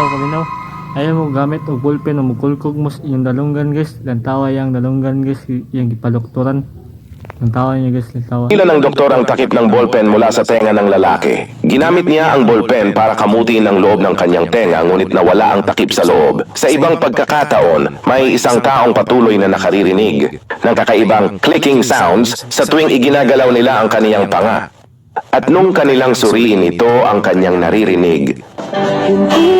kalinaw. Ayaw mo gamit o ballpen o mukulkog mo yung dalunggan guys. Lantawa yung dalunggan guys, yung ipalukturan. Lantawa niya guys, lantawa. Nila ng doktor ang takip ng ballpen mula sa tenga ng lalaki. Ginamit niya ang ballpen para kamutin ang loob ng kanyang tenga ngunit nawala ang takip sa loob. Sa ibang pagkakataon, may isang taong patuloy na nakaririnig ng kakaibang clicking sounds sa tuwing iginagalaw nila ang kaniyang panga. At nung kanilang suriin ito ang kanyang naririnig. Hindi